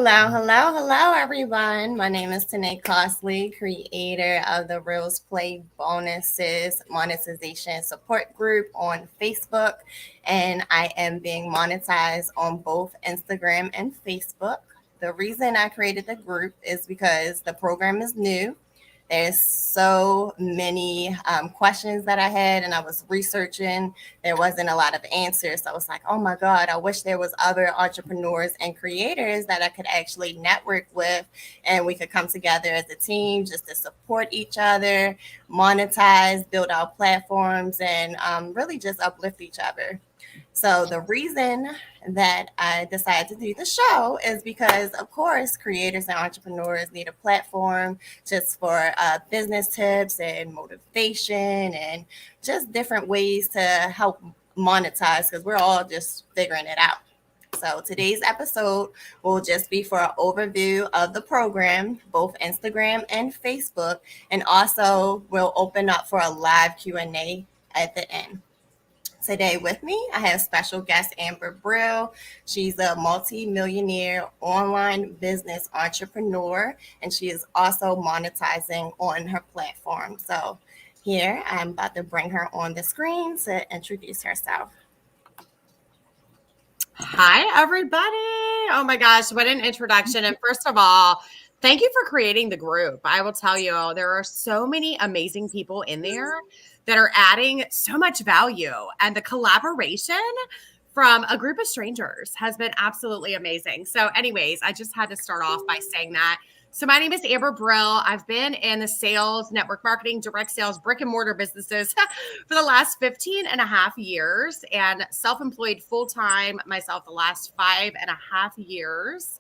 Hello, everyone. My name is Tanae Costley, creator of the Reels Play Bonuses Monetization Support Group on Facebook, and I am being monetized on both Instagram and Facebook. The reason I created the group is because the program is new. There's so many questions that I had, and I was researching. There wasn't a lot of answers. So I was like, oh my God, I wish there was other entrepreneurs and creators that I could actually network with, and we could come together as a team just to support each other, monetize, build our platforms, and really just uplift each other. So the reason that I decided to do the show is because, of course, creators and entrepreneurs need a platform just for business tips and motivation and just different ways to help monetize because we're all just figuring it out. So today's episode will just be for an overview of the program, both Instagram and Facebook, and also we'll open up for a live Q&A at the end. Today with me, I have special guest Amber Brill. She's a multi-millionaire online business entrepreneur, and she is also monetizing on her platform. So here, I'm about to bring her on the screen to introduce herself. Hi, everybody. Oh my gosh, what an introduction. And first of all, thank you for creating the group. I will tell you, there are so many amazing people in there that are adding so much value. And the collaboration from a group of strangers has been absolutely amazing. So, anyways, I just had to start off by saying that. So my name is Amber Brill. I've been in the sales, network marketing, direct sales, brick and mortar businesses for the last 15 and a half years and self-employed full-time myself the last 5.5 years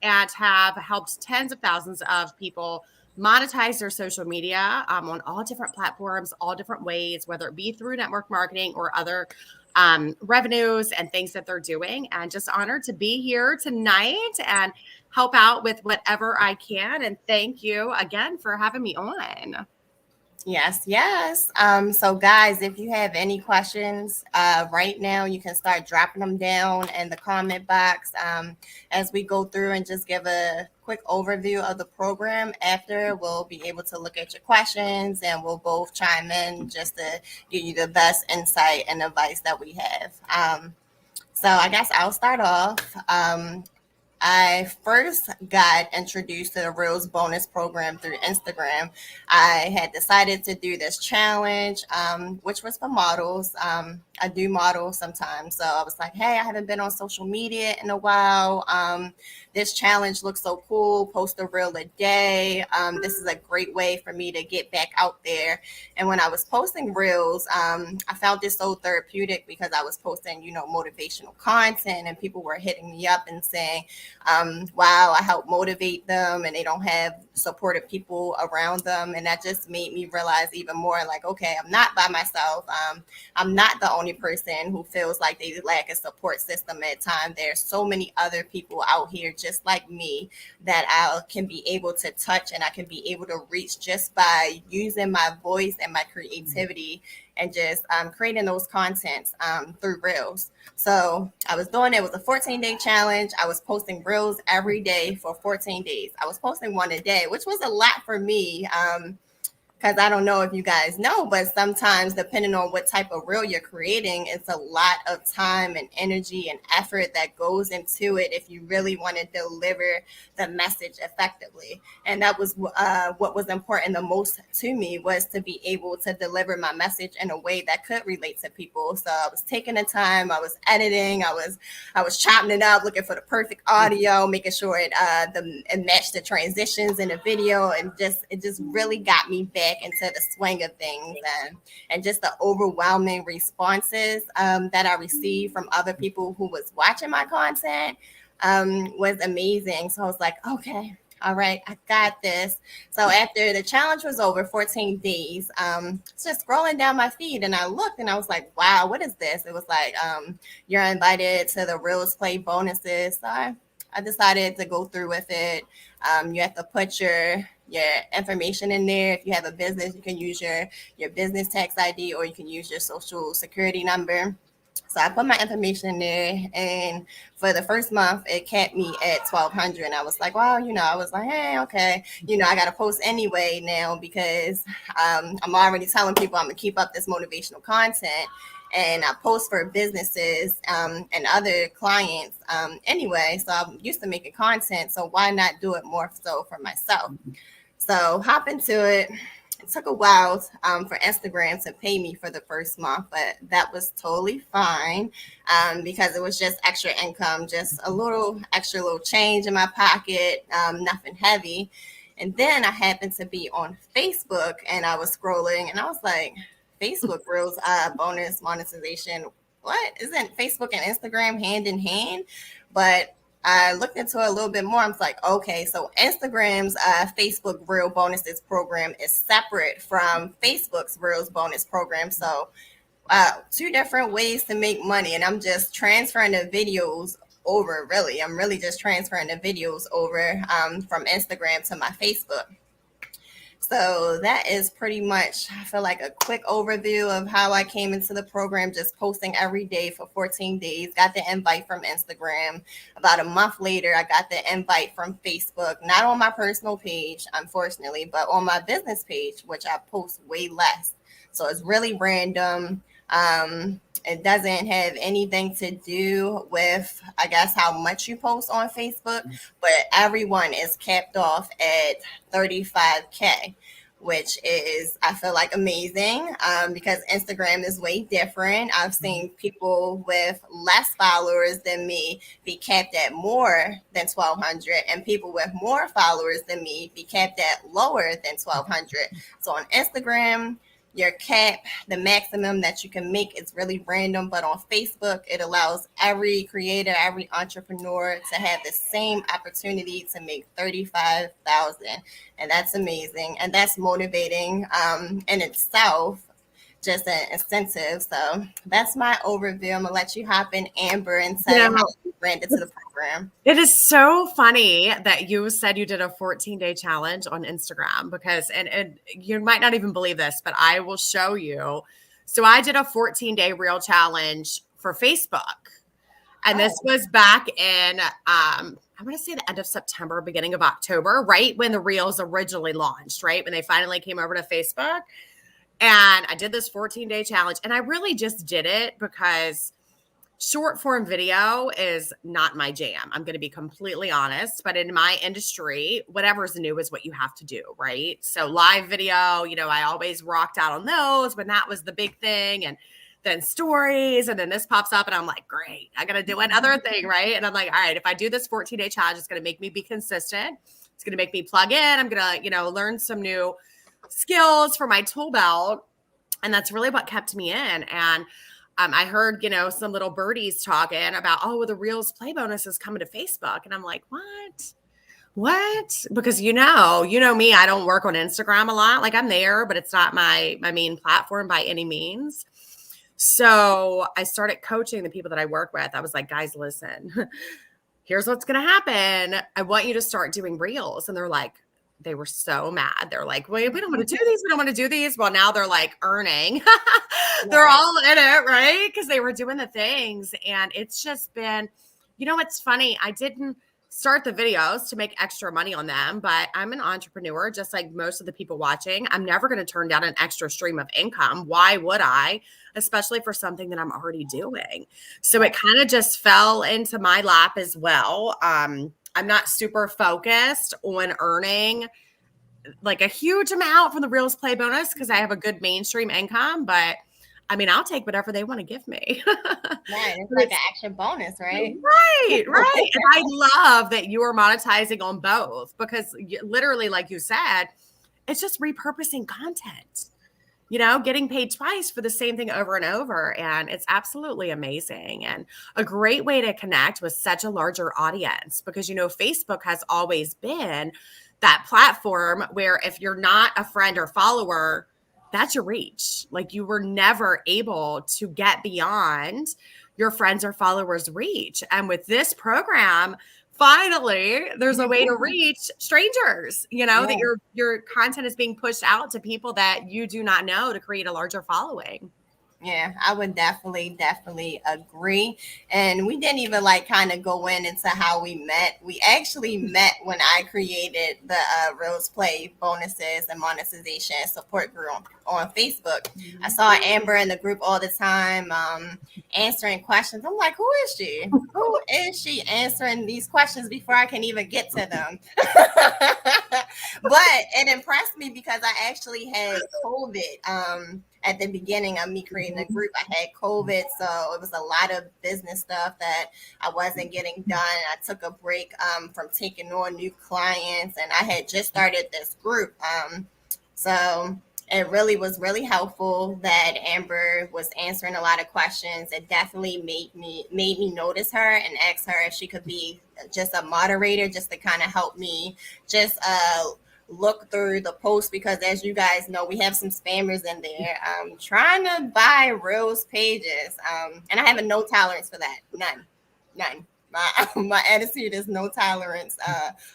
and have helped tens of thousands of people monetize their social media on all different platforms, all different ways, whether it be through network marketing or other revenues and things that they're doing. And just honored to be here tonight and help out with whatever I can. And thank you again for having me on. Yes. So guys, if you have any questions right now, you can start dropping them down in the comment box as we go through and just give a quick overview of the program. After, we'll be able to look at your questions and we'll both chime in just to give you the best insight and advice that we have. So I guess I'll start off. I first got introduced to the Reels bonus program through Instagram. I had decided to do this challenge, which was for models. I do model sometimes. So I was like, hey, I haven't been on social media in a while. This challenge looks so cool. Post a reel a day. This is a great way for me to get back out there. And when I was posting reels, I found this so therapeutic because I was posting, motivational content and people were hitting me up and saying, wow, I help motivate them and they don't have supportive people around them. And that just made me realize even more like, okay, I'm not by myself. I'm not the only person who feels like they lack a support system at times. There's so many other people out here just like me that I can be able to touch and I can be able to reach just by using my voice and my creativity and just creating those contents through reels. So I was doing it with a 14-day challenge. I was posting reels every day for 14 days. I was posting one a day, which was a lot for me. Because I don't know if you guys know, but sometimes depending on what type of reel you're creating, it's a lot of time and energy and effort that goes into it if you really want to deliver the message effectively. And that was what was important the most to me, was to be able to deliver my message in a way that could relate to people. So I was taking the time, I was editing, I was chopping it up, looking for the perfect audio, making sure it matched the transitions in the video, and it just really got me back into the swing of things, and just the overwhelming responses that I received from other people who was watching my content was amazing. So I was like, okay, all right, I got this. So after the challenge was over, 14 days, just scrolling down my feed and I looked and I was like, wow, what is this? It was like, you're invited to the Reels Play bonuses. So I decided to go through with it. You have to put your information in there. If you have a business, you can use your business tax ID or you can use your social security number. So I put my information in there, and for the first month, it kept me at 1,200. And I was like, well, I was like, hey, okay, I got to post anyway now because I'm already telling people I'm gonna keep up this motivational content, and I post for businesses and other clients anyway. So I'm used to making content, so why not do it more so for myself? So hop into it. It took a while for Instagram to pay me for the first month, but that was totally fine because it was just extra income, just a little extra little change in my pocket, nothing heavy. And then I happened to be on Facebook and I was scrolling and I was like, Facebook Reels bonus monetization. What? Isn't Facebook and Instagram hand in hand? But I looked into it a little bit more. I was like, okay, so Instagram's Facebook Reel Bonuses program is separate from Facebook's Reels bonus program. So, two different ways to make money. And I'm just transferring the videos over, really. I'm really just transferring the videos over from Instagram to my Facebook. So that is pretty much, I feel like, a quick overview of how I came into the program, just posting every day for 14 days. Got the invite from Instagram. About a month later, I got the invite from Facebook, not on my personal page, unfortunately, but on my business page, which I post way less. So it's really random. It doesn't have anything to do with, I guess, how much you post on Facebook, but everyone is capped off at 35K, which is, I feel like, amazing because Instagram is way different. I've seen people with less followers than me be capped at more than 1,200, and people with more followers than me be capped at lower than 1,200. So on Instagram, your cap, the maximum that you can make is really random, but on Facebook, it allows every creator, every entrepreneur to have the same opportunity to make 35,000, and that's amazing, and that's motivating in itself. Just an incentive. So that's my overview. I'm gonna let you hop in, Amber, and say how you ran into the program. It is so funny that you said you did a 14-day challenge on Instagram because, and you might not even believe this, but I will show you. So I did a 14-day reel challenge for Facebook. And this was back in, I'm going to say the end of September, beginning of October, right when the reels originally launched, right? When they finally came over to Facebook. And I did this 14-day challenge. And I really just did it because short form video is not my jam. I'm going to be completely honest, but in my industry, whatever's new is what you have to do, right? So live video, I always rocked out on those when that was the big thing. And then stories, and then this pops up and I'm like, great, I got to do another thing, right? And I'm like, all right, if I do this 14-day challenge, it's going to make me be consistent. It's going to make me plug in. I'm going to, learn some new skills for my tool belt. And that's really what kept me in. And I heard, some little birdies talking about, oh, the Reels play bonus is coming to Facebook. And I'm like, what? Because you know me, I don't work on Instagram a lot. Like I'm there, but it's not my main platform by any means. So I started coaching the people that I work with. I was like, guys, listen, here's what's going to happen. I want you to start doing Reels. And they were so mad. They're like, wait, we don't want to do these. We don't want to do these. Well, now they're like earning. They're all in it, right? Because they were doing the things. And it's just been, it's funny. I didn't start the videos to make extra money on them, but I'm an entrepreneur, just like most of the people watching. I'm never going to turn down an extra stream of income. Why would I? Especially for something that I'm already doing. So it kind of just fell into my lap as well. I'm not super focused on earning like a huge amount from the Reels play bonus because I have a good mainstream income, but I mean, I'll take whatever they want to give me. Right. It's like an extra bonus, right? Right. And I love that you are monetizing on both because literally, like you said, it's just repurposing content. Getting paid twice for the same thing over and over. And it's absolutely amazing and a great way to connect with such a larger audience because, Facebook has always been that platform where if you're not a friend or follower, that's your reach. Like you were never able to get beyond your friends or followers' reach. And with this program, finally, there's a way to reach strangers, that your content is being pushed out to people that you do not know to create a larger following. Yeah, I would definitely agree. And we didn't even like kind of go into how we met. We actually met when I created the Rose Play bonuses and monetization support group on Facebook. I saw Amber in the group all the time, answering questions. I'm like, who is she? Who is she answering these questions before I can even get to them? But it impressed me because I actually had COVID at the beginning of me creating a group. I had COVID, so it was a lot of business stuff that I wasn't getting done. I took a break from taking on new clients, and I had just started this group. So it really was really helpful that Amber was answering a lot of questions. It definitely made me notice her and ask her if she could be just a moderator, just to kind of help me just look through the post, because as you guys know, we have some spammers in there trying to buy Rose pages, and I have a no tolerance for that. None. My attitude is no tolerance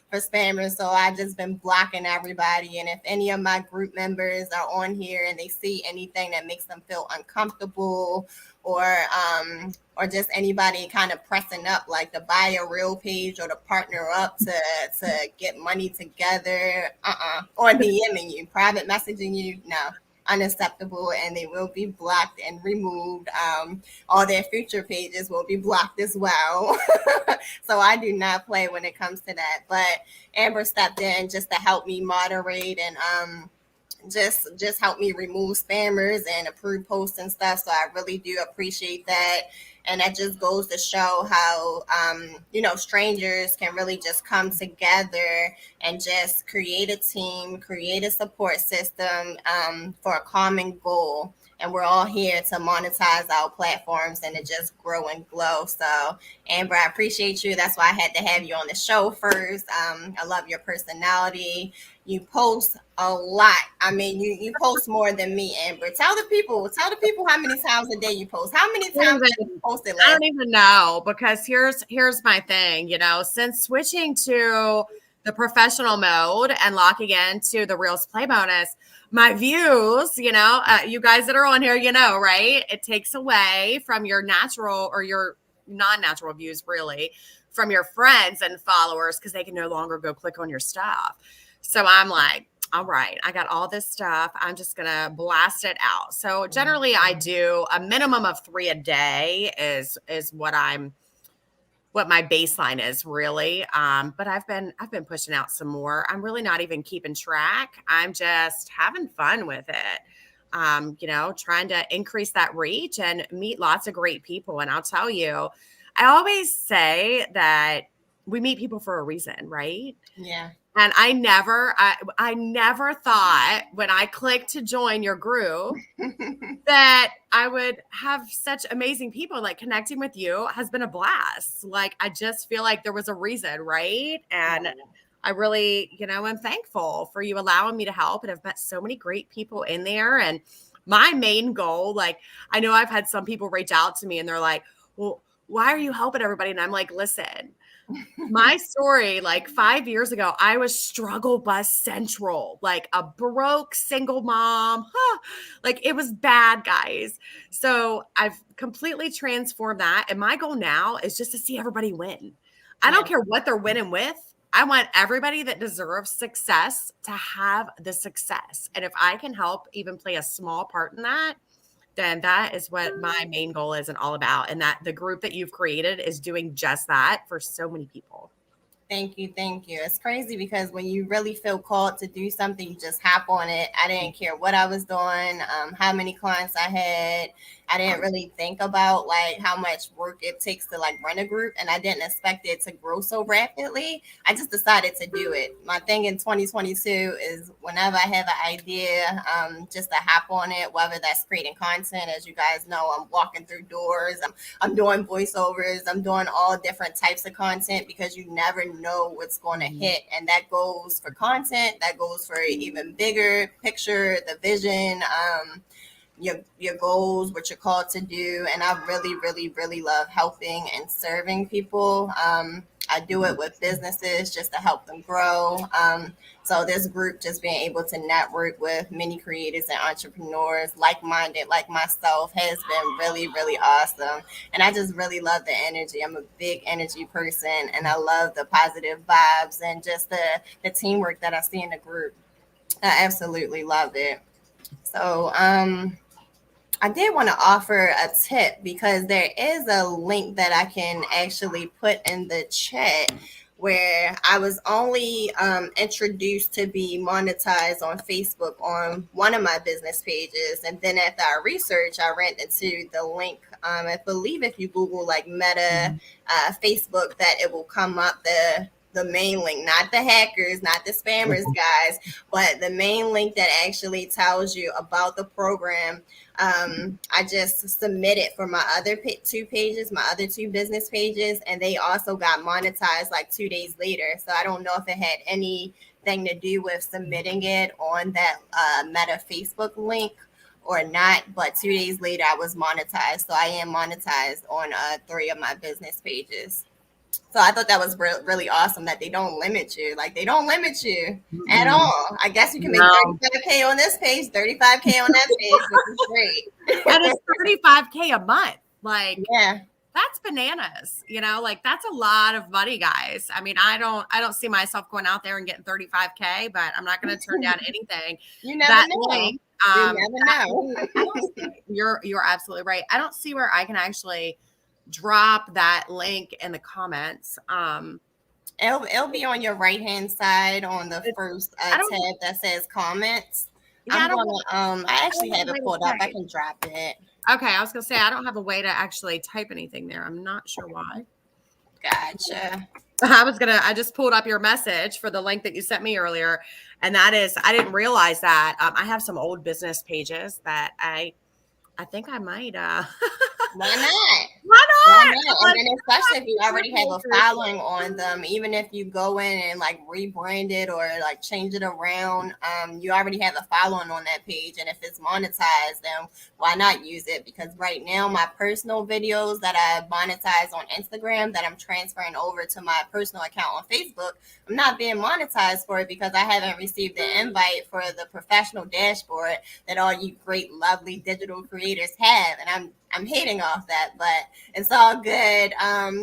for spammers. So I just been blocking everybody. And if any of my group members are on here and they see anything that makes them feel uncomfortable, or just anybody kind of pressing up like to buy a real page or to partner up to get money together, or DMing you, private messaging you, no, unacceptable, and they will be blocked and removed. All their future pages will be blocked as well. So I do not play when it comes to that. But Amber stepped in just to help me moderate and just help me remove spammers and approve posts and stuff. So I really do appreciate that. And that just goes to show how strangers can really just come together and just create a team, create a support system for a common goal. And we're all here to monetize our platforms and to just grow and glow. So Amber, I appreciate you. That's why I had to have you on the show first. I love your personality. You post a lot. I mean, you post more than me, Amber. Tell the people how many times a day you post. How many times have you posted I last? don't even know, because here's my thing, since switching to the professional mode and locking into the Reels Play bonus, my views, you guys that are on here, right? It takes away from your natural or your non-natural views, really, from your friends and followers, because they can no longer go click on your stuff. So I'm like, all right, I got all this stuff. I'm just going to blast it out. So generally I do a minimum of 3 a day is what my baseline is, really. But I've been pushing out some more. I'm really not even keeping track. I'm just having fun with it. Trying to increase that reach and meet lots of great people. And I'll tell you, I always say that we meet people for a reason, right? Yeah. And I never thought when I clicked to join your group that I would have such amazing people. Like, connecting with you has been a blast. Like, I just feel like there was a reason, right? And I really, am thankful for you allowing me to help. And I've met so many great people in there. And my main goal, like, I know I've had some people reach out to me and they're like, well, why are you helping everybody? And I'm like, listen, my story, like 5 years ago, I was struggle bus central, like a broke single mom. Like, it was bad, guys. So I've completely transformed that. And my goal now is just to see everybody win. I don't care what they're winning with. I want everybody that deserves success to have the success. And if I can help even play a small part in that, then that is what my main goal is and all about. And that the group that you've created is doing just that for so many people. Thank you. Thank you. It's crazy because when you really feel called to do something, you just hop on it. I didn't care what I was doing, how many clients I had. I didn't really think about like how much work it takes to like run a group, and I didn't expect it to grow so rapidly. I just decided to do it. My thing in 2022 is whenever I have an idea, just to hop on it, whether that's creating content. As you guys know, I'm walking through doors. I'm doing voiceovers. I'm doing all different types of content because you never know what's going to hit. And that goes for content. That goes for even bigger picture, the vision, your goals, what you're called to do. And I really, really, really love helping and serving people. I do it with businesses just to help them grow. So this group, just being able to network with many creators and entrepreneurs like-minded like myself, has been really, really awesome. And I just really love the energy. I'm a big energy person, and I love the positive vibes and just the teamwork that I see in the group. I absolutely love it. So, I did want to offer a tip because there is a link that I can actually put in the chat where I was only introduced to be monetized on Facebook on one of my business pages. And then after I researched, I ran into the link. I believe if you Google like Meta Facebook, that it will come up the main link, not the hackers, not the spammers, guys, but the main link that actually tells you about the program. I just submitted for my other two pages, my other two business pages, and they also got monetized like 2 days later. So I don't know if it had anything to do with submitting it on that Meta Facebook link or not, but 2 days later I was monetized. So I am monetized on three of my business pages. So I thought that was really awesome that they don't limit you. Like they don't limit you at Mm-mm. all. I guess you can make No. 35K on this page, 35K on that page, which is great. And it's 35K a month. Like, Yeah. that's bananas, like that's a lot of money, guys. I mean, I don't see myself going out there and getting 35K, but I'm not going to turn down anything. You never That know. link, You never know. I don't see, you're absolutely right. I don't see where I can actually drop that link in the comments. It'll be on your right hand side on the It's, first I don't, tab that says comments. yeah, I I'm don't, gonna I I actually don't have have a way it to pulled up. I type. can drop it. Okay, I was gonna say I don't have a way to actually type anything there. I'm not sure why. Gotcha. I just pulled up your message for the link that you sent me earlier. And that is, I didn't realize that. I have some old business pages that I think I might, Why not? why Why not? not? And then especially if you already have a following on them, even if you go in and like rebrand it or like change it around, you already have a following on that page. And if it's monetized, then why not use it? Because right now my personal videos that I monetize on Instagram that I'm transferring over to my personal account on Facebook, I'm not being monetized for it because I haven't received the invite for the professional dashboard that all you great, lovely digital creators have. And I'm hating off that, but it's all good.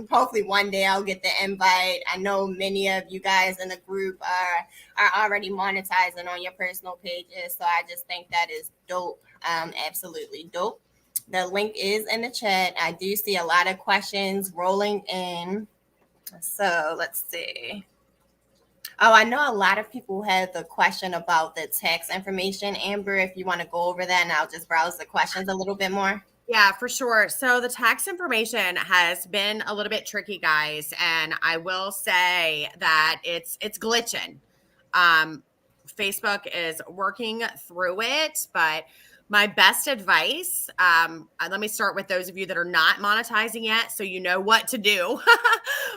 Hopefully one day I'll get the invite. I know many of you guys in the group are already monetizing on your personal pages, so I just think that is dope. Absolutely dope. The link is in the chat. I do see a lot of questions rolling in. So let's see. Oh, I know a lot of people had the question about the tax information. Amber, if you want to go over that, and I'll just browse the questions a little bit more. Yeah, for sure. So the tax information has been a little bit tricky, guys, and I will say that it's glitching. Facebook is working through it, but my best advice, let me start with those of you that are not monetizing yet, so you know what to do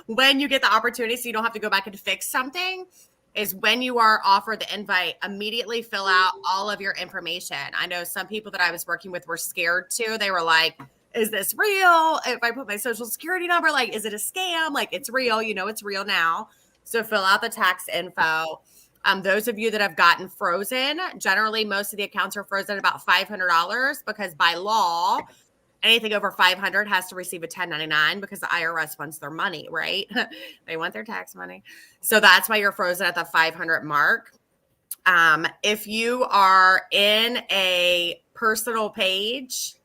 when you get the opportunity, so you don't have to go back and fix something. Is when you are offered the invite, immediately fill out all of your information. I know some people that I was working with were scared too. They were like, is this real? If I put my social security number, like, is it a scam? Like, it's real. It's real now. So fill out the tax info. Those of you that have gotten frozen, generally most of the accounts are frozen at about $500 because by law, anything over 500 has to receive a 1099 because the IRS wants their money, right? They want their tax money. So that's why you're frozen at the 500 mark. If you are in a personal page,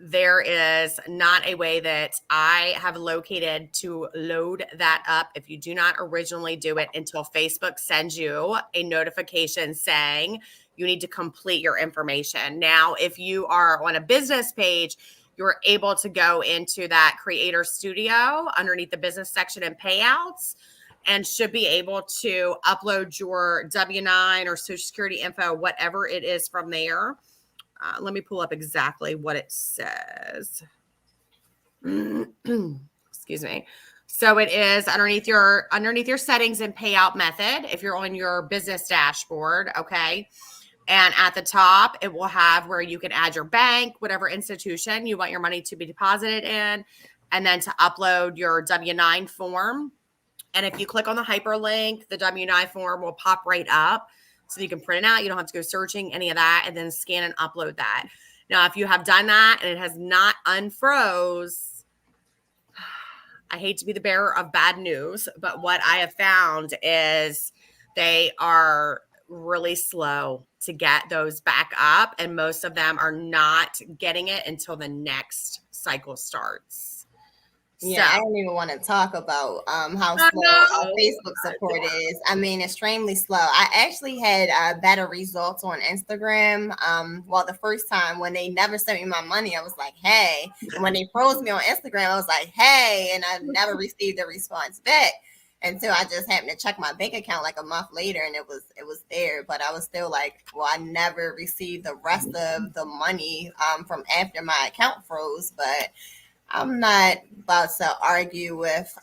there is not a way that I have located to load that up if you do not originally do it until Facebook sends you a notification saying you need to complete your information. Now, if you are on a business page, you're able to go into that Creator Studio underneath the business section and payouts and should be able to upload your W-9 or Social Security info, whatever it is from there. Let me pull up exactly what it says. Excuse me. So it is underneath your settings and payout method if you're on your business dashboard, okay? And at the top, it will have where you can add your bank, whatever institution you want your money to be deposited in, and then to upload your W-9 form. And if you click on the hyperlink, the W-9 form will pop right up. So you can print it out. You don't have to go searching, any of that, and then scan and upload that. Now, if you have done that and it has not unfroze, I hate to be the bearer of bad news, but what I have found is they are really slow to get those back up, and most of them are not getting it until the next cycle starts. Yeah, I don't even want to talk about how slow our No. Facebook support is. I mean, extremely slow. I actually had better results on Instagram. Well, the first time when they never sent me my money, I was like, hey. And when they froze me on Instagram, I was like, hey. And I never received a response back until I just happened to check my bank account like a month later, and it was there. But I was still like, well, I never received the rest of the money from after my account froze. But I'm not about to argue with,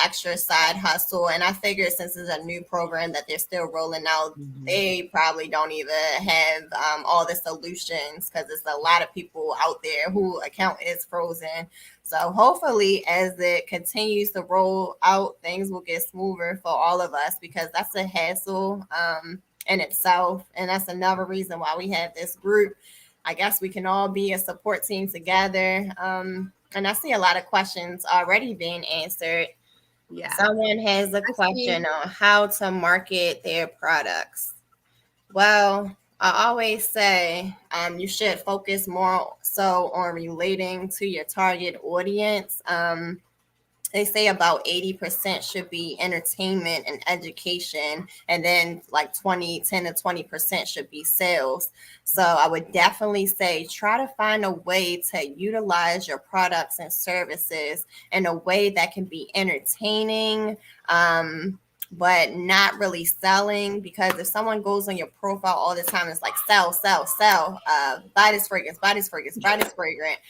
extra side hustle. And I figure since it's a new program that they're still rolling out, they probably don't even have all the solutions because there's a lot of people out there who account is frozen. So hopefully, as it continues to roll out, things will get smoother for all of us because that's a hassle in itself. And that's another reason why we have this group. I guess we can all be a support team together. And I see a lot of questions already being answered. Yeah. Someone has a question on how to market their products. Well, I always say you should focus more so on relating to your target audience. They say about 80% should be entertainment and education, and then like 10 to 20% should be sales. So I would definitely say try to find a way to utilize your products and services in a way that can be entertaining, but not really selling. Because if someone goes on your profile all the time, it's like sell, sell, sell, buy this fragrance, buy this fragrance, buy this fragrance,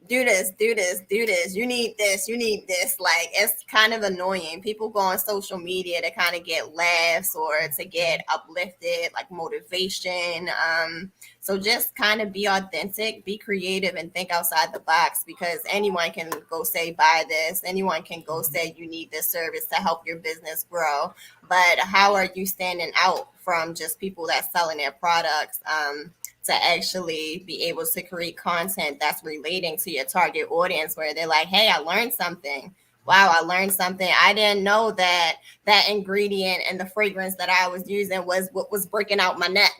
do this, do this, do this. You need this, you need this. Like, it's kind of annoying. People go on social media to kind of get laughs or to get uplifted, like motivation. So just kind of be authentic, be creative, and think outside the box, because anyone can go say buy this. Anyone can go say you need this service to help your business grow. But how are you standing out from just people that's selling their products? To actually be able to create content that's relating to your target audience, where they're like, hey, I learned something. Wow, I learned something. I didn't know that that ingredient and the fragrance that I was using was what was breaking out my neck.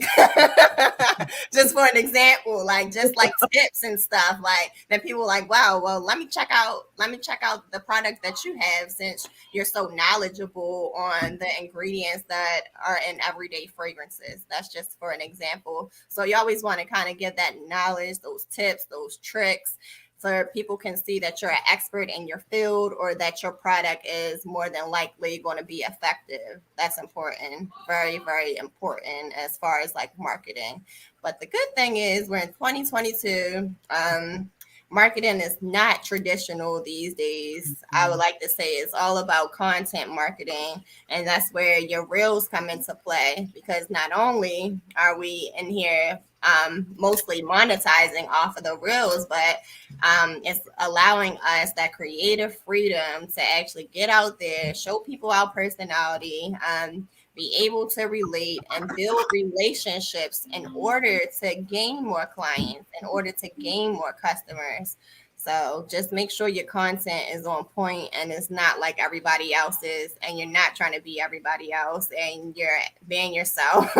Just for an example, like just like tips and stuff. Like then people like, wow, well, let me check out the product that you have, since you're so knowledgeable on the ingredients that are in everyday fragrances. That's just for an example. So you always want to kind of get that knowledge, those tips, those tricks, so people can see that you're an expert in your field, or that your product is more than likely going to be effective. That's important. Very, very important as far as like marketing. But the good thing is we're in 2022. Marketing is not traditional these days. I would like to say it's all about content marketing. And that's where your reels come into play, because not only are we in here mostly monetizing off of the reels, but it's allowing us that creative freedom to actually get out there, show people our personality, be able to relate and build relationships in order to gain more clients, in order to gain more customers. So just make sure your content is on point and it's not like everybody else's, and you're not trying to be everybody else, and you're being yourself.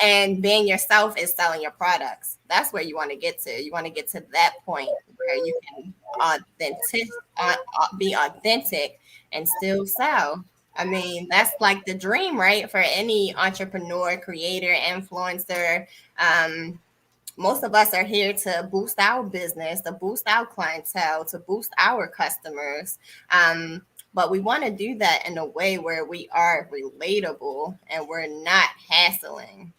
And being yourself is selling your products. That's where you want to get to. You want to get to that point where you can be authentic and still sell. I mean, that's like the dream, right? For any entrepreneur, creator, influencer. Most of us are here to boost our business, to boost our clientele, to boost our customers. But we want to do that in a way where we are relatable and we're not hassling.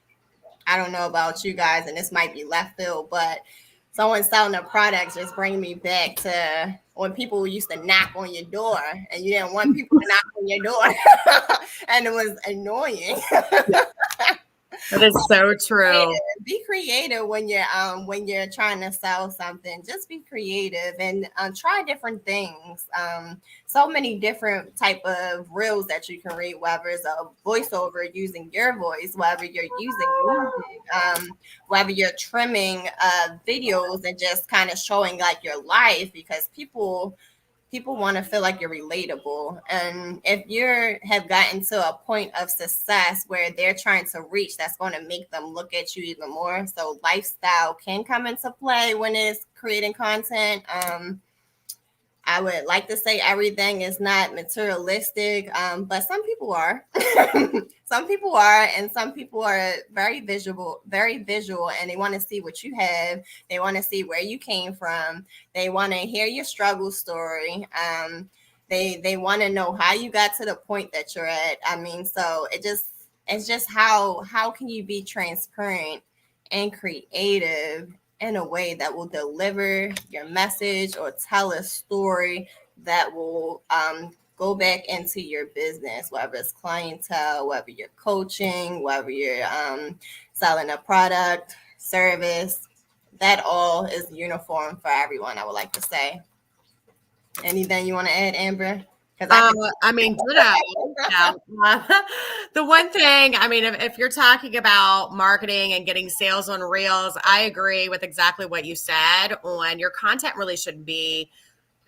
I don't know about you guys, and this might be left field, but someone selling their products just bring me back to when people used to knock on your door and you didn't want people to knock on your door and it was annoying. That is so true. Be creative when you're trying to sell something. Just be creative and try different things. So many different type of reels that you can read, whether it's a voiceover using your voice, whether you're using music, whether you're trimming videos and just kind of showing like your life, because people want to feel like you're relatable. And if you have gotten to a point of success where they're trying to reach, that's going to make them look at you even more. So lifestyle can come into play when it's creating content. I would like to say everything is not materialistic, but some people are. Some people are, and some people are very visual, and they want to see what you have. They want to see where you came from. They want to hear your struggle story. They want to know how you got to the point that you're at. I mean, so it's just how can you be transparent and creative in a way that will deliver your message or tell a story that will go back into your business, whether it's clientele, whether you're coaching, whether you're selling a product, service. That all is uniform for everyone, I would like to say. Anything you want to add, Amber? Because I I mean, ditto. Yeah. The one thing, I mean, if you're talking about marketing and getting sales on Reels, I agree with exactly what you said. On your content really should be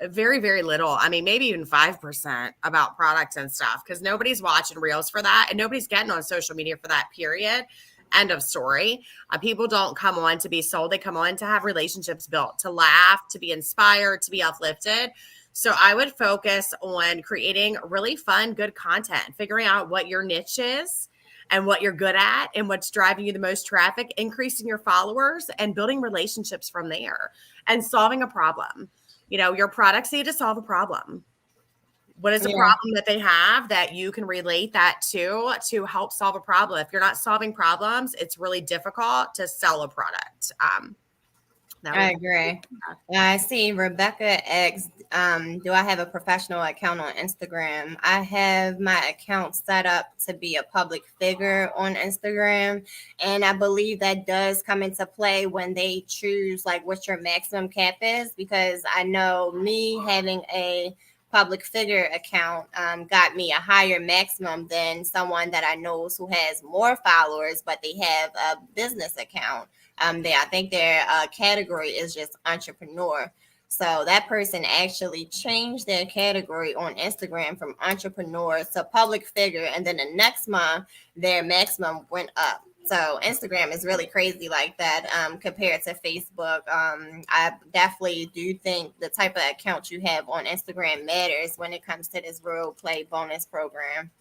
very, very little. I mean, maybe even 5% about products and stuff, because nobody's watching Reels for that, and nobody's getting on social media for that, period. End of story. People don't come on to be sold. They come on to have relationships built, to laugh, to be inspired, to be uplifted. So I would focus on creating really fun, good content, figuring out what your niche is and what you're good at and what's driving you the most traffic, increasing your followers and building relationships from there and solving a problem. You know, your products need to solve a problem. What is a yeah. problem that they have that you can relate that to help solve a problem? If you're not solving problems, it's really difficult to sell a product. I agree. I see Rebecca X. Do I have a professional account on Instagram? I have my account set up to be a public figure on Instagram. And I believe that does come into play when they choose like what your maximum cap is, because I know me having a public figure account got me a higher maximum than someone that I know who has more followers, but they have a business account. I think their category is just entrepreneur. So that person actually changed their category on Instagram from entrepreneur to public figure, and then the next month their maximum went up. So Instagram is really crazy like that compared to Facebook. I definitely do think the type of account you have on Instagram matters when it comes to this role play bonus program.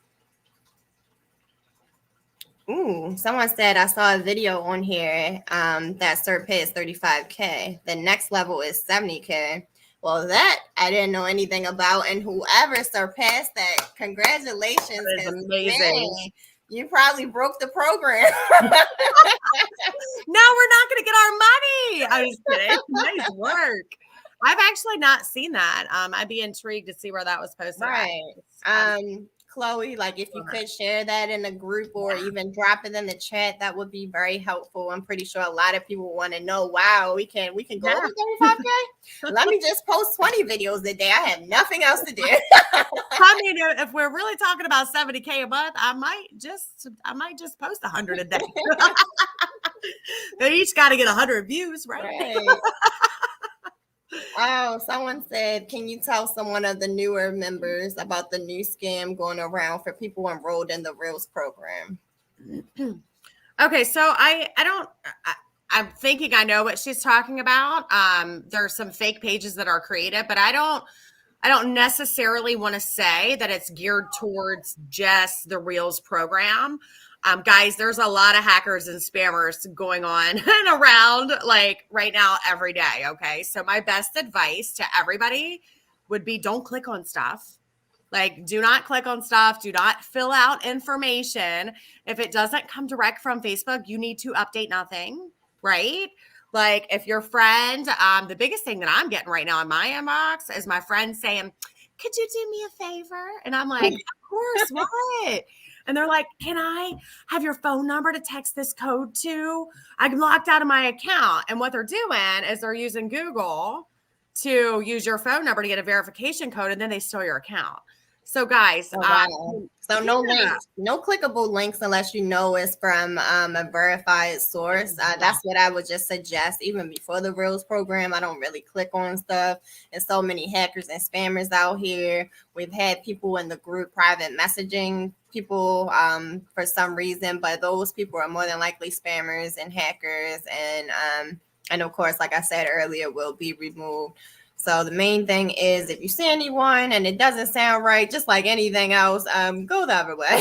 Ooh, someone said I saw a video on here that surpassed 35K. The next level is 70K. Well, that I didn't know anything about, and whoever surpassed that, congratulations, That is because amazing. man, you probably broke the program. No, we're not going to get our money. I was kidding. Nice work. I've actually not seen that. I'd be intrigued to see where that was posted at. Right. Chloe, like if you could share that in a group or even drop it in the chat, that would be very helpful. I'm pretty sure a lot of people want to know, wow, we can go over 35K. Let me just post 20 videos a day. I have nothing else to do. I mean, if we're really talking about 70K a month, I might just post 100 a day. They each got to get 100 views, right? Right. Oh, someone said, can you tell someone of the newer members about the new scam going around for people enrolled in the Reels program? Okay, so I'm thinking I know what she's talking about. There's some fake pages that are created, but I don't necessarily want to say that it's geared towards just the Reels program. Guys, there's a lot of hackers and spammers going on and around like right now every day. Okay. So my best advice to everybody would be don't click on stuff. Like, do not click on stuff. Do not fill out information. If it doesn't come direct from Facebook, you need to update nothing, right? Like if your friend, the biggest thing that I'm getting right now in my inbox is my friend saying, could you do me a favor? And I'm like, of course, what? And they're like, can I have your phone number to text this code to? I'm locked out of my account. And what they're doing is they're using Google to use your phone number to get a verification code, and then they steal your account. So guys, Oh, wow. So no links, no clickable links unless you know it's from a verified source. That's what I would just suggest. Even before the Reels program, I don't really click on stuff. There's so many hackers and spammers out here. We've had people in the group private messaging people for some reason, but those people are more than likely spammers and hackers. And of course, like I said earlier, will be removed. So the main thing is if you see anyone and it doesn't sound right, just like anything else, go the other way.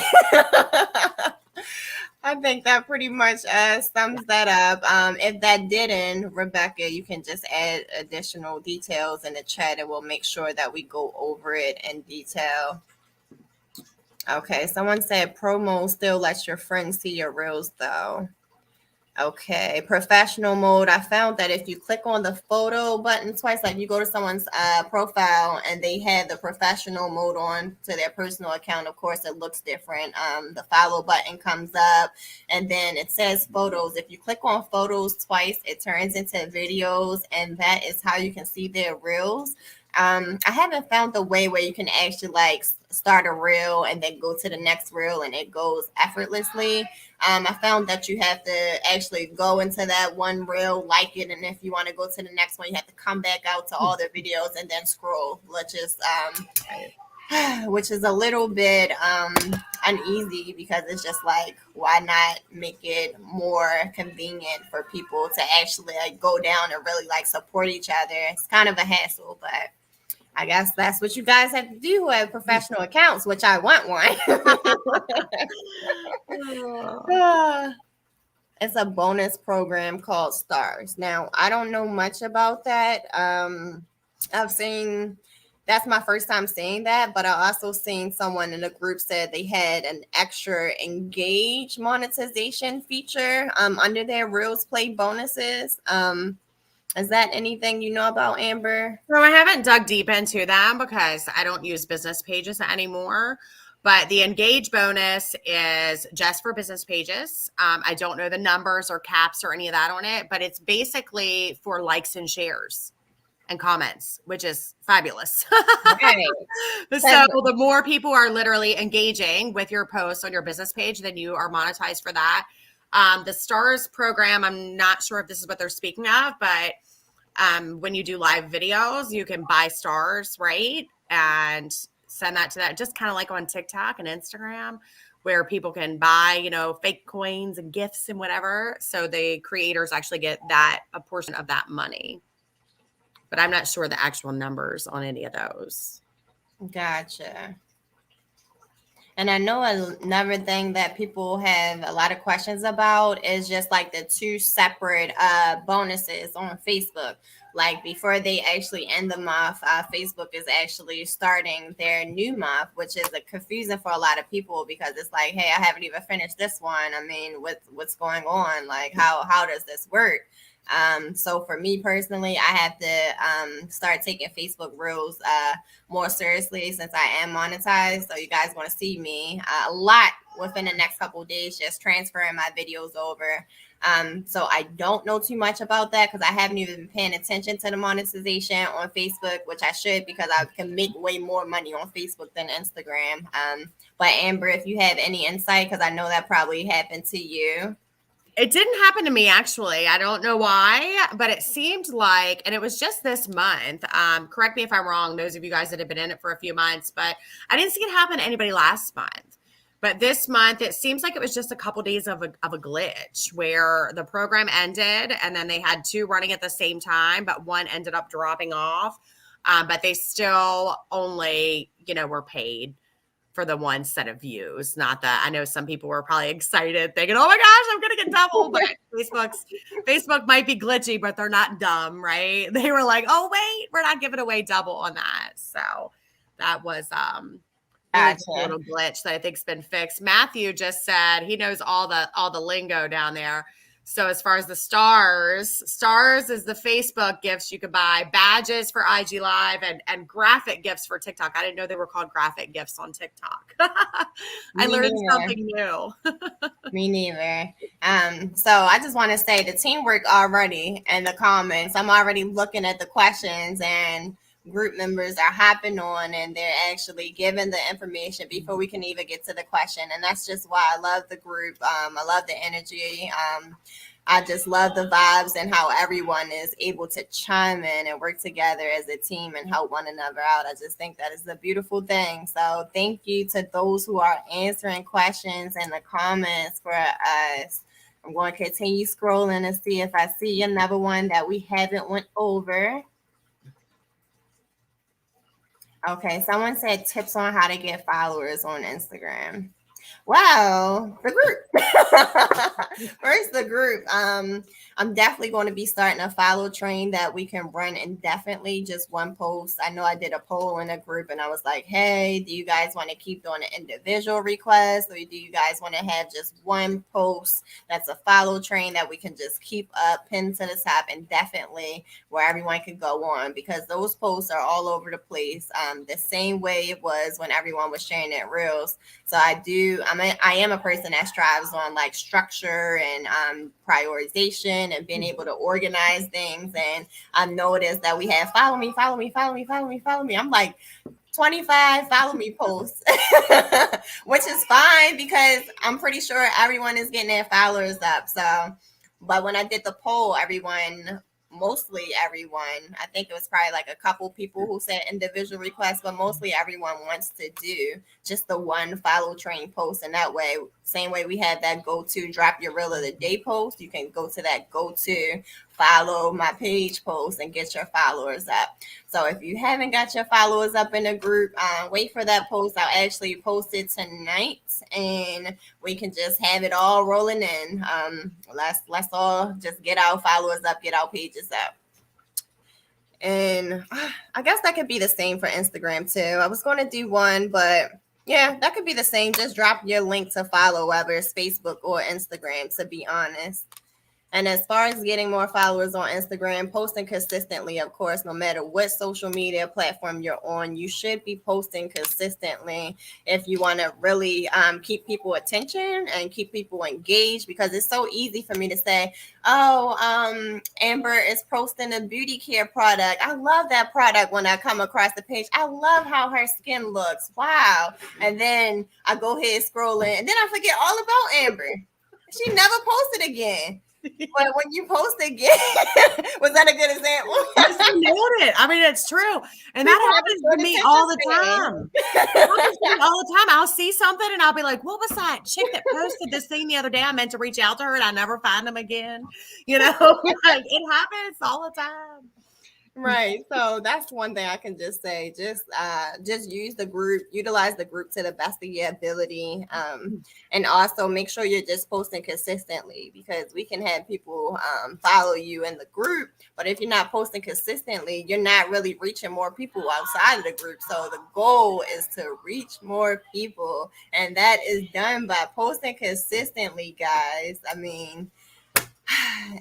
I think that pretty much sums that up. If that didn't, Rebecca, you can just add additional details in the chat and we'll make sure that we go over it in detail. Okay, someone said promo still lets your friends see your reels though. Okay, professional mode. I found that if you click on the photo button twice, like you go to someone's profile and they have the professional mode on to their personal account, of course, it looks different. The follow button comes up and then it says photos. If you click on photos twice, it turns into videos, and that is how you can see their reels. I haven't found the way where you can actually like start a reel and then go to the next reel and it goes effortlessly. I found that you have to actually go into that one reel, like it, and if you want to go to the next one, you have to come back out to all their videos and then scroll, which is a little bit uneasy because it's just like, why not make it more convenient for people to actually like go down and really like support each other? It's kind of a hassle, but I guess that's what you guys have to do who have professional accounts, which I want one. It's a bonus program called Stars. Now, I don't know much about that. I've seen that's my first time seeing that, but I also seen someone in the group said they had an extra engage monetization feature under their Reels Play bonuses. Is that anything you know about, Amber? So I haven't dug deep into them because I don't use business pages anymore. But the engage bonus is just for business pages. I don't know the numbers or caps or any of that on it, but it's basically for likes and shares and comments, which is fabulous. Right. So the more people are literally engaging with your post on your business page, then you are monetized for that. The Stars program, I'm not sure if this is what they're speaking of, but when you do live videos, you can buy stars, right? And send that to that, just kind of like on TikTok and Instagram, where people can buy, fake coins and gifts and whatever. So the creators actually get a portion of that money. But I'm not sure the actual numbers on any of those. Gotcha. And I know another thing that people have a lot of questions about is just like the two separate bonuses on Facebook. Like before they actually end the month, Facebook is actually starting their new month, which is confusing for a lot of people because it's like, hey, I haven't even finished this one. I mean, what's going on? Like, how does this work? So for me personally, I have to start taking Facebook Reels more seriously since I am monetized. So you guys want to see me a lot within the next couple of days, just transferring my videos over. So I don't know too much about that because I haven't even been paying attention to the monetization on Facebook, which I should because I can make way more money on Facebook than Instagram. But Amber, if you have any insight, because I know that probably happened to you. It didn't happen to me, actually. I don't know why, but it seemed like, and it was just this month. Correct me if I'm wrong, those of you guys that have been in it for a few months, but I didn't see it happen to anybody last month. But this month, it seems like it was just a couple days of a glitch where the program ended and then they had two running at the same time, but one ended up dropping off. But they still only, were paid for the one set of views. Not that I know some people were probably excited thinking, oh my gosh, I'm going to get double. But Facebook might be glitchy, but they're not dumb, right? They were like, oh wait, we're not giving away double on that. So that was a little glitch that I think's been fixed. Matthew just said he knows all the lingo down there. So as far as the stars is the Facebook gifts you could buy, badges for IG Live, and graphic gifts for TikTok. I didn't know they were called graphic gifts on TikTok. I Me learned neither. something new. Me neither. So I just want to say the teamwork already in the comments. I'm already looking at the questions, and group members are hopping on and they're actually giving the information before we can even get to the question. And that's just why I love the group. I love the energy. I just love the vibes and how everyone is able to chime in and work together as a team and help one another out. I just think that is a beautiful thing. So thank you to those who are answering questions in the comments for us. I'm going to continue scrolling and see if I see another one that we haven't went over. Okay, someone said tips on how to get followers on Instagram. Well, the group. First, the group. I'm definitely going to be starting a follow train that we can run indefinitely, just one post. I know I did a poll in a group and I was like, hey, do you guys want to keep doing an individual request, or do you guys want to have just one post that's a follow train that we can just keep up, pinned to the top indefinitely, where everyone can go on? Because those posts are all over the place, the same way it was when everyone was sharing their reels. So I am a person that strives on like structure and prioritization and being able to organize things. And I've noticed that we have follow me, follow me, follow me, follow me, follow me. I'm like 25 follow me posts, which is fine because I'm pretty sure everyone is getting their followers up. So, but when I did the poll, mostly everyone, I think it was probably like a couple people who said individual requests, but mostly everyone wants to do just the one follow train post. And that way, same way we had that go to drop your reel of the day post, you can go to that go to follow my page post and get your followers up. So if you haven't got your followers up in the group, wait for that post. I'll actually post it tonight, and we can just have it all rolling in. Let's all just get our followers up, get our pages up. And I guess that could be the same for Instagram too. I was going to do one, but yeah, that could be the same. Just drop your link to follow, whether it's Facebook or Instagram, to be honest. And as far as getting more followers on Instagram, posting consistently, of course, no matter what social media platform you're on, you should be posting consistently if you want to really keep people attention and keep people engaged, because it's so easy for me to say, oh, Amber is posting a beauty care product. I love that product when I come across the page. I love how her skin looks. Wow. And then I go ahead scrolling, and then I forget all about Amber. She never posted again. But when you post again, was that a good example? Yes, you nailed it. I mean, it's true. And that happens to me all the time. It happens to me all the time. I'll see something and I'll be like, what was that chick that posted this thing the other day? I meant to reach out to her and I never find them again. You know, like it happens all the time. Right. So that's one thing I can just say. Just use the group, utilize the group to the best of your ability. And also make sure you're just posting consistently, because we can have people follow you in the group, but if you're not posting consistently, you're not really reaching more people outside of the group. So the goal is to reach more people, and that is done by posting consistently, guys. I mean,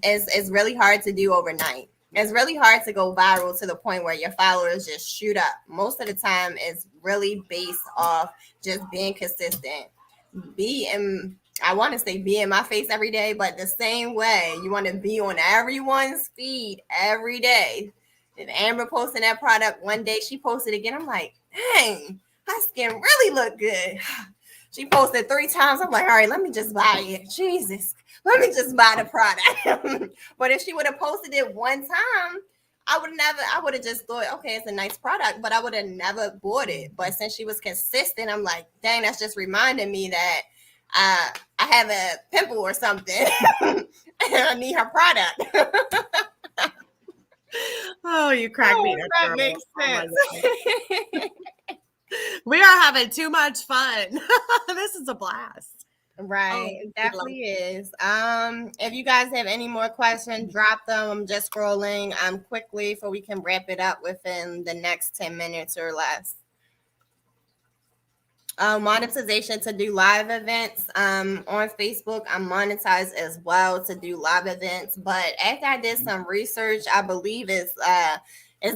it's really hard to do overnight. It's really hard to go viral to the point where your followers just shoot up. Most of the time, it's really based off just being consistent. I want to say be in my face every day, but the same way you want to be on everyone's feed every day. If Amber posted that product one day, she posted again. I'm like, dang, her skin really look good. She posted 3 times. I'm like, all right, let me just buy it. Jesus, let me just buy the product. But if she would have posted it one time, I would have just thought, okay, it's a nice product, but I would have never bought it. But since she was consistent, I'm like, dang, that's just reminding me that I have a pimple or something and I need her product. Oh, you crack me up. That makes sense. We are having too much fun. This is a blast. Right, it definitely is. If you guys have any more questions, drop them. I'm just scrolling quickly so we can wrap it up within the next 10 minutes or less. Monetization to do live events. On Facebook, I'm monetized as well to do live events. But after I did some research, I believe it's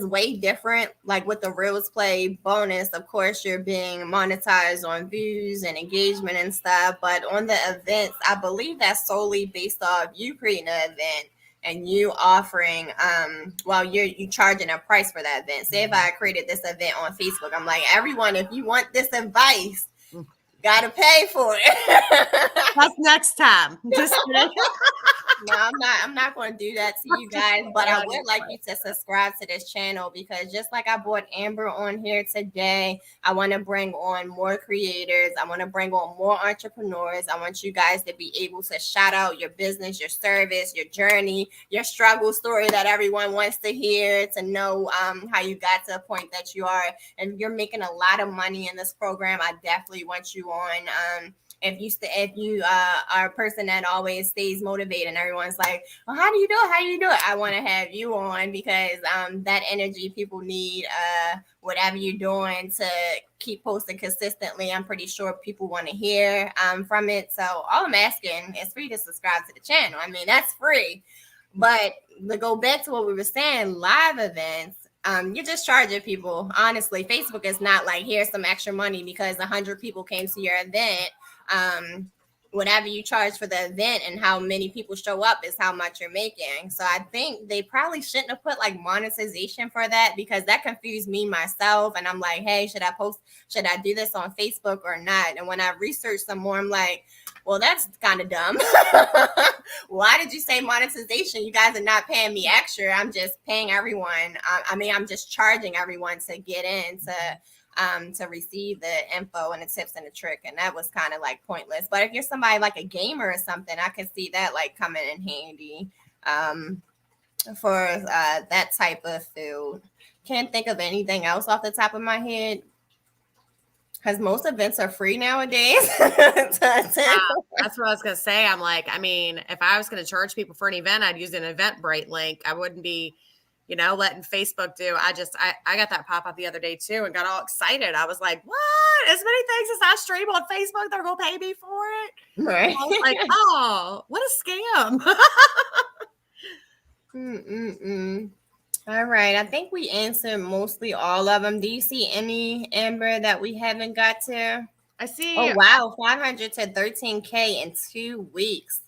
way different. Like with the Reels Play bonus, of course, you're being monetized on views and engagement and stuff. But on the events, I believe that's solely based off you creating an event and you offering well you charging a price for that event. Say if I created this event on Facebook, I'm like, everyone, if you want this advice, gotta pay for it. That's next time. Just kidding. No, I'm not going to do that to you guys, but I would like you to subscribe to this channel because just like I brought Amber on here today, I want to bring on more creators. I want to bring on more entrepreneurs. I want you guys to be able to shout out your business, your service, your journey, your struggle story that everyone wants to hear, to know how you got to a point that you are, and you're making a lot of money in this program. I definitely want you on. If you are a person that always stays motivated and everyone's like, well, how do you do it, I want to have you on because that energy people need. Whatever you're doing to keep posting consistently, I'm pretty sure people want to hear from it. So all I'm asking is for you to subscribe to the channel. I mean, that's free. But to go back to what we were saying, live events, you're just charging people. Honestly, Facebook is not like, here's some extra money because 100 people came to your event. Whatever you charge for the event and how many people show up is how much you're making. So I think they probably shouldn't have put like monetization for that, because that confused me myself. And I'm like, hey, should I do this on Facebook or not? And when I researched some more, I'm like, well, that's kind of dumb. Why did you say monetization? You guys are not paying me extra. I'm just paying everyone. I'm just charging everyone to get in to receive the info and the tips and the trick. And that was kind of like pointless. But if you're somebody like a gamer or something, I can see that like coming in handy for that type of field. Can't think of anything else off the top of my head, because most events are free nowadays. That's what I was going to say. I'm like, I mean, if I was going to charge people for an event, I'd use an Eventbrite link. I wouldn't be, letting Facebook do. I got that pop up the other day too and got all excited. I was like, what? As many things as I stream on Facebook, they're going to pay me for it. Right. I was like, oh, what a scam. All right. I think we answered mostly all of them. Do you see any, Amber, that we haven't got to? I see. Oh, wow. 500 to 13K in 2 weeks.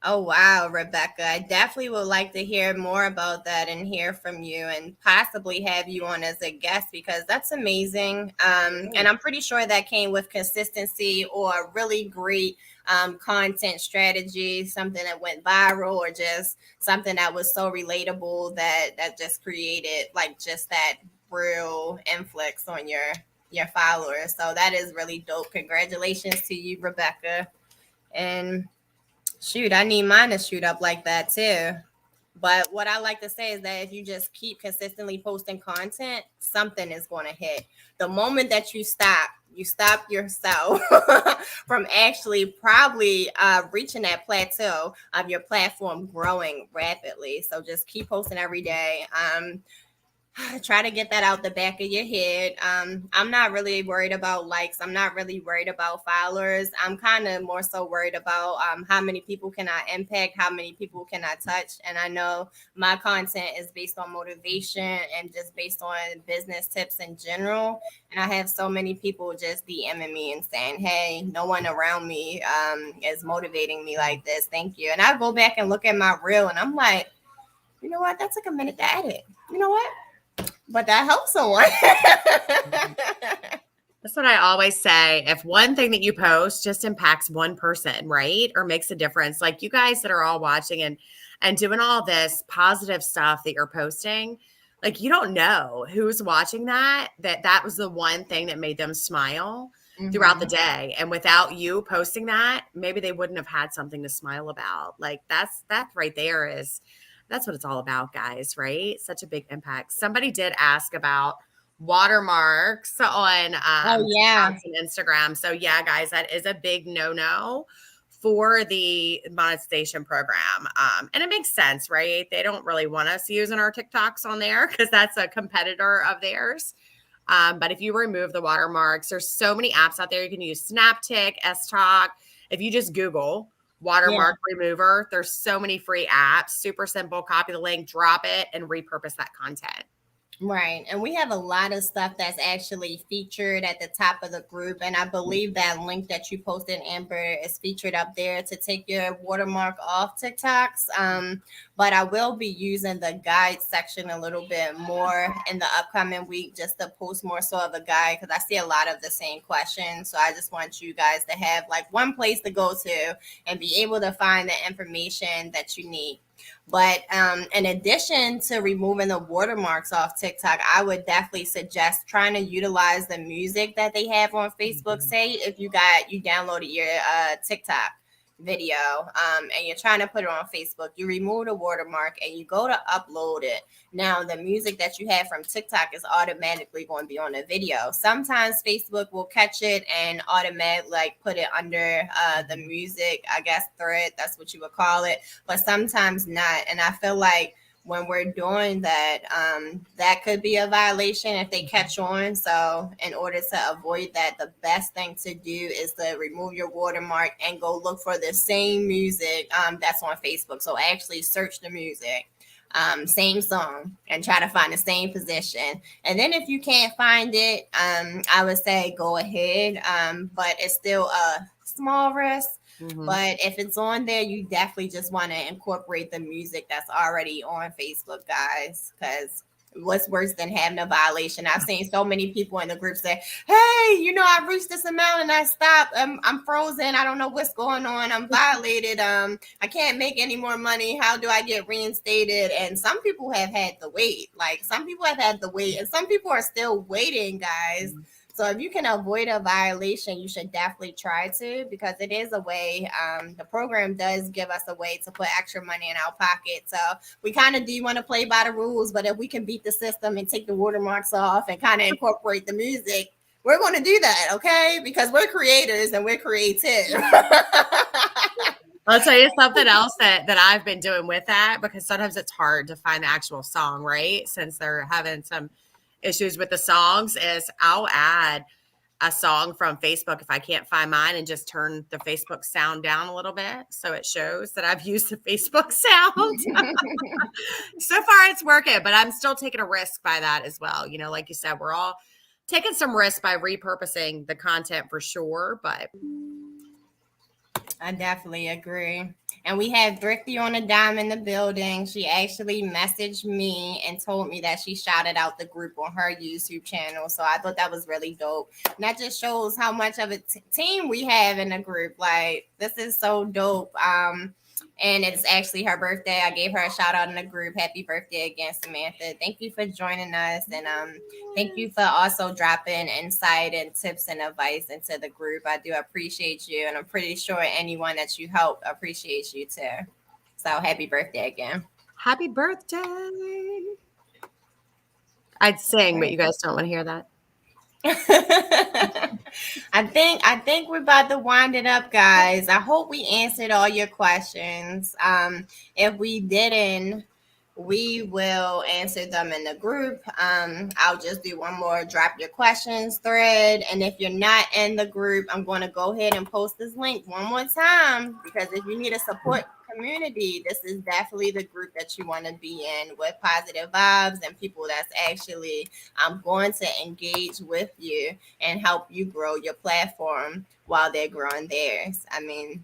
Oh, wow, Rebecca. I definitely would like to hear more about that and hear from you and possibly have you on as a guest, because that's amazing. And I'm pretty sure that came with consistency or a really great content strategy, something that went viral, or just something that was so relatable that just created like just that real influx on your followers. So that is really dope. Congratulations to you, Rebecca. And shoot, I need mine to shoot up like that too. But what I like to say is that if you just keep consistently posting content, something is going to hit. The moment that you stop yourself from actually probably reaching that plateau of your platform growing rapidly. So just keep posting every day. Try to get that out the back of your head. I'm not really worried about likes. I'm not really worried about followers. I'm kind of more so worried about how many people can I impact, how many people can I touch. And I know my content is based on motivation and just based on business tips in general. And I have so many people just DMing me and saying, hey, no one around me is motivating me like this. Thank you. And I go back and look at my reel and I'm like, you know what? That took a minute to edit. You know what? But that helps someone. That's what I always say. If one thing that you post just impacts one person, right, or makes a difference, like you guys that are all watching and doing all this positive stuff that you're posting, like you don't know who's watching that was the one thing that made them smile throughout the day. And without you posting that, maybe they wouldn't have had something to smile about. Like that right there that's what it's all about, guys, right? Such a big impact. Somebody did ask about watermarks on Instagram. So yeah, guys, that is a big no-no for the monetization program. And it makes sense, right? They don't really want us using our TikToks on there because that's a competitor of theirs. But if you remove the watermarks, there's so many apps out there. You can use SnapTik, STalk. If you just Google watermark remover, there's so many free apps. Super simple. Copy the link, drop it, and repurpose that content. Right. And we have a lot of stuff that's actually featured at the top of the group. And I believe that link that you posted, Amber, is featured up there to take your watermark off TikToks. But I will be using the guide section a little bit more in the upcoming week just to post more so of a guide because I see a lot of the same questions. So I just want you guys to have like one place to go to and be able to find the information that you need. But in addition to removing the watermarks off TikTok, I would definitely suggest trying to utilize the music that they have on Facebook. Say if you downloaded your TikTok video and you're trying to put it on Facebook, you remove the watermark and you go to upload it. Now the music that you have from TikTok is automatically going to be on the video. Sometimes Facebook will catch it and automatically like put it under the music, I guess thread, that's what you would call it, but sometimes not. And I feel like when we're doing that, that could be a violation if they catch on. So in order to avoid that, the best thing to do is to remove your watermark and go look for the same music that's on Facebook. So actually search the music, same song, and try to find the same position. And then if you can't find it, I would say go ahead, but it's still a small risk. But if it's on there, you definitely just want to incorporate the music that's already on Facebook, guys, because what's worse than having a violation? I've seen so many people in the group say, hey, I've reached this amount and I stopped. I'm frozen. I don't know what's going on. I'm violated. I can't make any more money. How do I get reinstated? And some people have had to wait. Like some people have had to wait and some people are still waiting, guys. So if you can avoid a violation, you should definitely try to, because it is a way. The program does give us a way to put extra money in our pocket. So we kind of do want to play by the rules, but if we can beat the system and take the watermarks off and kind of incorporate the music, we're going to do that, okay? Because we're creators and we're creative. I'll tell you something else that I've been doing with that, because sometimes it's hard to find the actual song, right? Since they're having some issues with the songs, is I'll add a song from Facebook if I can't find mine and just turn the Facebook sound down a little bit so it shows that I've used the Facebook sound. So far it's working, but I'm still taking a risk by that as well. Like you said, we're all taking some risk by repurposing the content for sure, but I definitely agree. And we have Thrifty on a Dime in the building. She actually messaged me and told me that she shouted out the group on her YouTube channel. So I thought that was really dope. And that just shows how much of a team we have in the group. Like, this is so dope. And it's actually her birthday. I gave her a shout out in the group. Happy birthday again, Samantha. Thank you for joining us. And thank you for also dropping insight and tips and advice into the group. I do appreciate you. And I'm pretty sure anyone that you help appreciates you too. So happy birthday again. Happy birthday. I'd sing, but you guys don't want to hear that. I think we're about to wind it up, guys. I hope we answered all your questions. If we didn't, we will answer them in the group. I'll just do one more drop your questions thread. And if you're not in the group, I'm going to go ahead and post this link one more time, because if you need a support community, this is definitely the group that you want to be in, with positive vibes and people that's actually going to engage with you and help you grow your platform while they're growing theirs. I mean,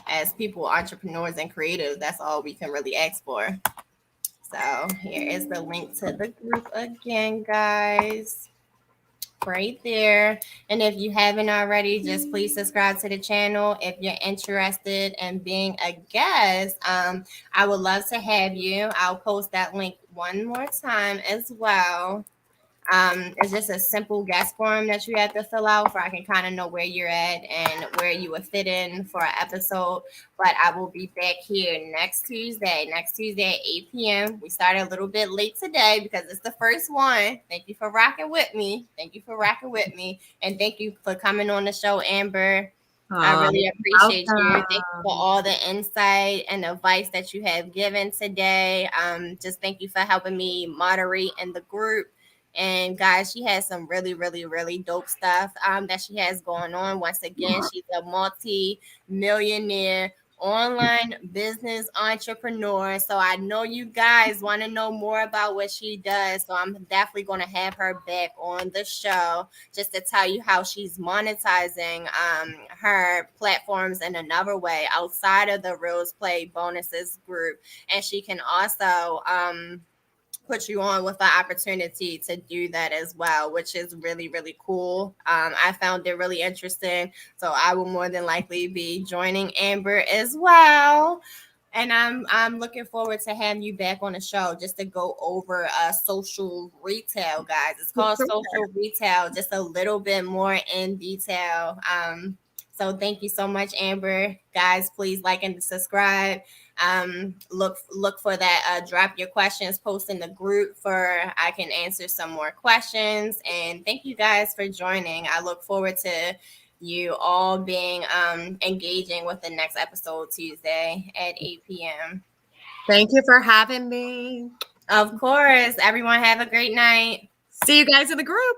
as people, entrepreneurs and creators, that's all we can really ask for. So here is the link to the group again, guys. Right there. And if you haven't already, just please subscribe to the channel. If you're interested in being a guest, I would love to have you. I'll post that link one more time as well. It's just a simple guest form that you have to fill out, for I can kind of know where you're at and where you would fit in for an episode. But I will be back here next Tuesday at 8 p.m. We started a little bit late today because it's the first one. Thank you for rocking with me. And thank you for coming on the show, Amber. I really appreciate you. Thank you for all the insight and advice that you have given today. Just thank you for helping me moderate in the group. And guys, she has some really, really, really dope stuff that she has going on. Once again, she's a multi-millionaire online business entrepreneur. So I know you guys want to know more about what she does. So I'm definitely going to have her back on the show just to tell you how she's monetizing her platforms in another way outside of the Reels Play Bonuses group. And she can also put you on with the opportunity to do that as well, which is really, really cool. I found it really interesting. So I will more than likely be joining Amber as well. And I'm looking forward to having you back on the show just to go over social retail, guys. It's called social retail, just a little bit more in detail. So thank you so much, Amber. Guys, please like and subscribe. Look for that. Drop your questions, post in the group for I can answer some more questions. And thank you guys for joining. I look forward to you all being engaging with the next episode Tuesday at 8 p.m. Thank you for having me. Of course, everyone have a great night. See you guys in the group.